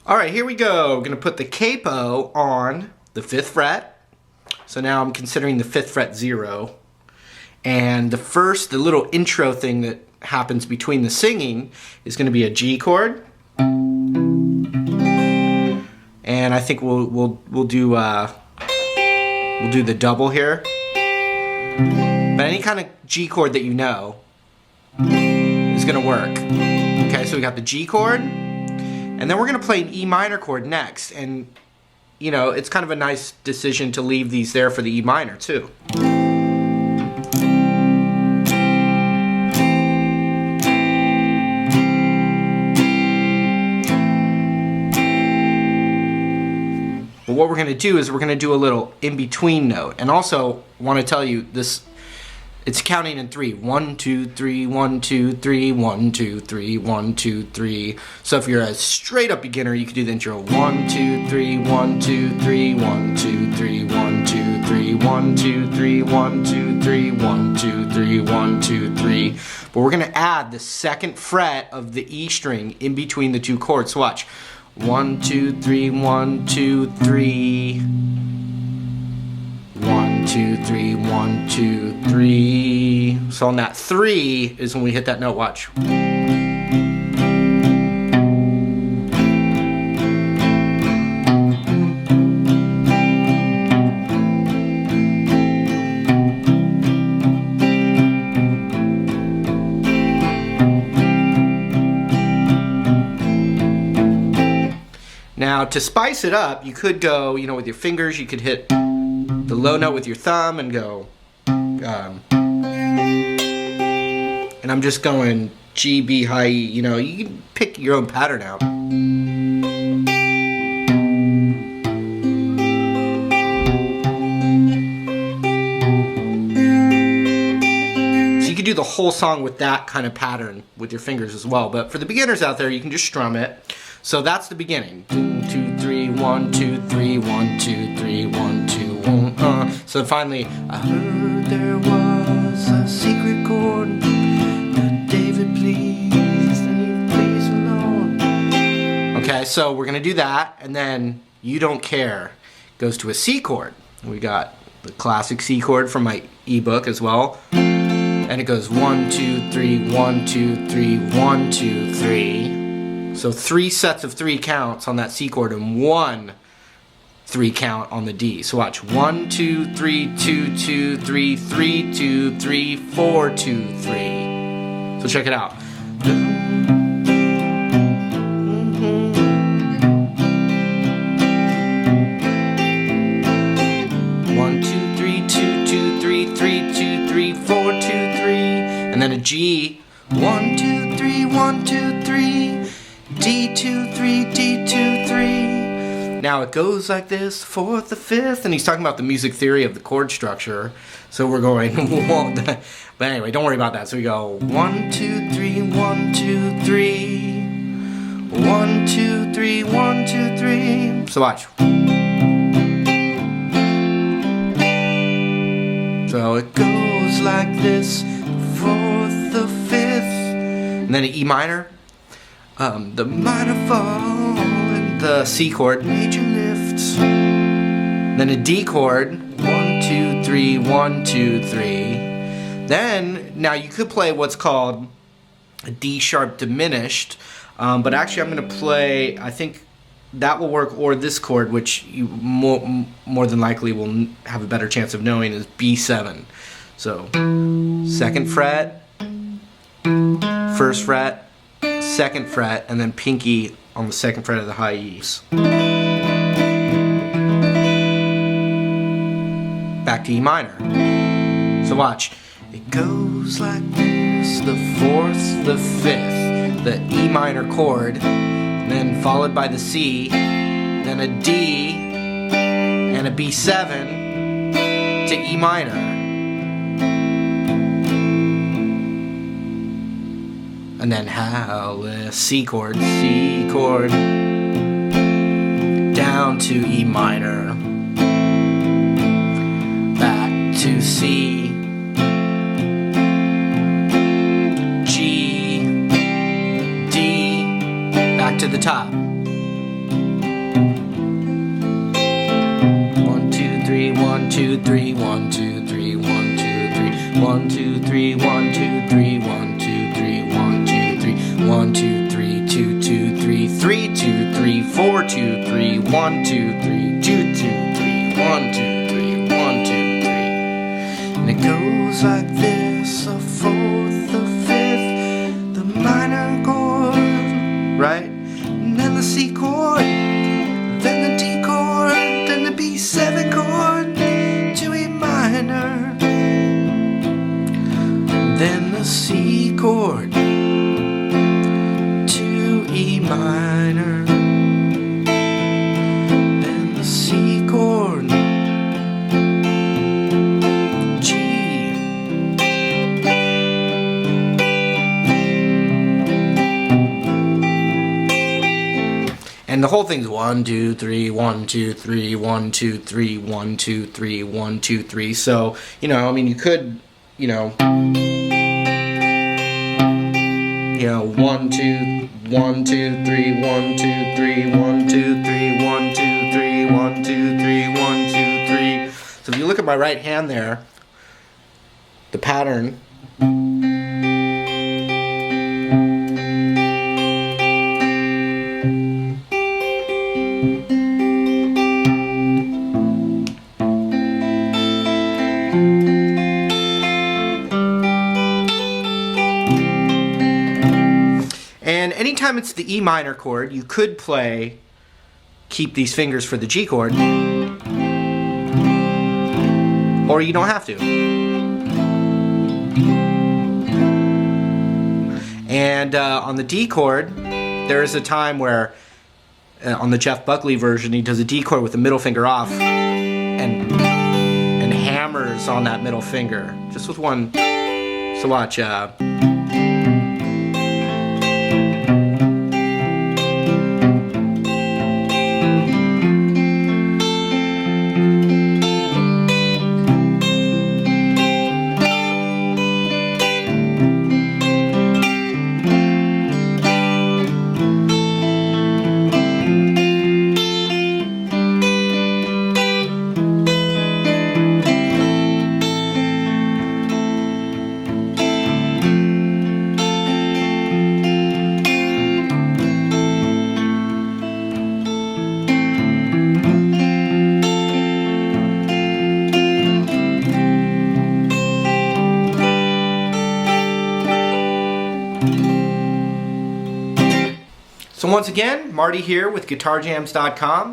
Alright, here we go. We're going to put the capo on the 5th fret. So now I'm considering the 5th fret 0. And the little intro thing that happens between the singing is going to be a G chord. And I think we'll do the double here. But any kind of G chord that you know is going to work. Okay, so we got the G chord, and then we're going to play an E minor chord next. And you know, it's kind of a nice decision to leave these there for the E minor too. But what we're going to do is we're going to do a little in-between note. And also want to tell you this, it's counting in 3. 1, 2, 3, 1, 2, 3, 1, 2, 3, 1, 2, 3. So if you're a straight up beginner, you could do the intro 1, 2, 3, 1, 2, 3, 1, 2, 3, 1, 2, 3, 1, 2, 3, 1, 2, 3, 1, 2, 3, 1, 2, 3. But we're going to add the 2nd fret of the E string in between the 2 chords. So watch. 1, 2, 3, 1, 2, 3. 1, 2, 3, 1, 2, 3. So on that 3 is when we hit that note. Watch. Now to spice it up, you could go, you know, with your fingers, you could hit the low note with your thumb and go, and I'm just going G, B, high E, you know, you can pick your own pattern out. So you could do the whole song with that kind of pattern with your fingers as well, but for the beginners out there, you can just strum it. So that's the beginning. 1, 2, 3, 1, 2, 3, 1, 2, 3, 1, 2, 1. So finally, I heard there was a secret chord that David pleased and he pleased alone. Okay, so we're gonna do that, and then You Don't Care goes to a C chord. We got the classic C chord from my ebook as well. And it goes 1, 2, 3, 1, 2, 3, 1, 2, 3. So 3 sets of 3 counts on that C chord and 1 3 count on the D. So watch. 1, 2, 3, 2, 2, 3, 3, 2, 3, 4, 2, 3. So check it out. 1, 2, 3, 2, 2, 3, 3, 2, 3, 4, 2, 3. And then a G. 1, 2, 3, 1, 2, 3. D2, 3, D2, 3. Now it goes like this, 4th, the 5th, and he's talking about the music theory of the chord structure. So we're going, but anyway, don't worry about that. So we go 1, 2, 3, 1, 2, 3. 1, 2, 3, 1, 2, 3. So watch. So it goes like this, 4th, the 5th, and then an E minor. The minor fall and the C chord, major lifts, then a D chord, 1, 2, 3, 1, 2, 3. Then, now you could play what's called a D sharp diminished, but actually I'm going to play, I think that will work, or this chord, which you more than likely will have a better chance of knowing, is B7. So, 2nd fret, 1st fret, 2nd fret, and then pinky on the 2nd fret of the high E's. Back to E minor. So watch. It goes like this, the 4th, the 5th, the E minor chord, then followed by the C, then a D, and a B7 to E minor. And then C chord, down to E minor, back to C, the top. 1, 2, 3, 1, 2, 3, 1, 2, 3, 1, 2, 3, 1, 2, 3, 1, 2, 3, 1, 2, 3, 1, 2, 3, 1, 2, 3, 2, 2, 3, 3, 2, 3, 4, 2, 3, 1, 2, 3, 2, 2, 3, 1, 2, 3, 1, 2, 3. And it goes like this: a fourth, a fifth, the minor chord, right? And then the C chord, then the D chord, then the B7 chord to E minor, then the C chord to E minor, then the C chord, G, and the whole thing's 1, 2, 3, 1, 2, 3, 1, 2, 3, 1, 2, 3, 1, 2, 3. So, you know, I mean, you could, you know, 1, 2, 1, 2, 3, 1, 2, 3, 1, 2, 3, 1, 2, 3, 1, 2, 3, 1, 2, 3. So if you look at my right hand there, the pattern, and anytime it's the E minor chord, you could play, keep these fingers for the G chord, or you don't have to. And on the D chord, there is a time where, on the Jeff Buckley version, he does a D chord with the middle finger off and hammers on that middle finger, just with one. So watch. So once again, Marty here with GuitarJams.com.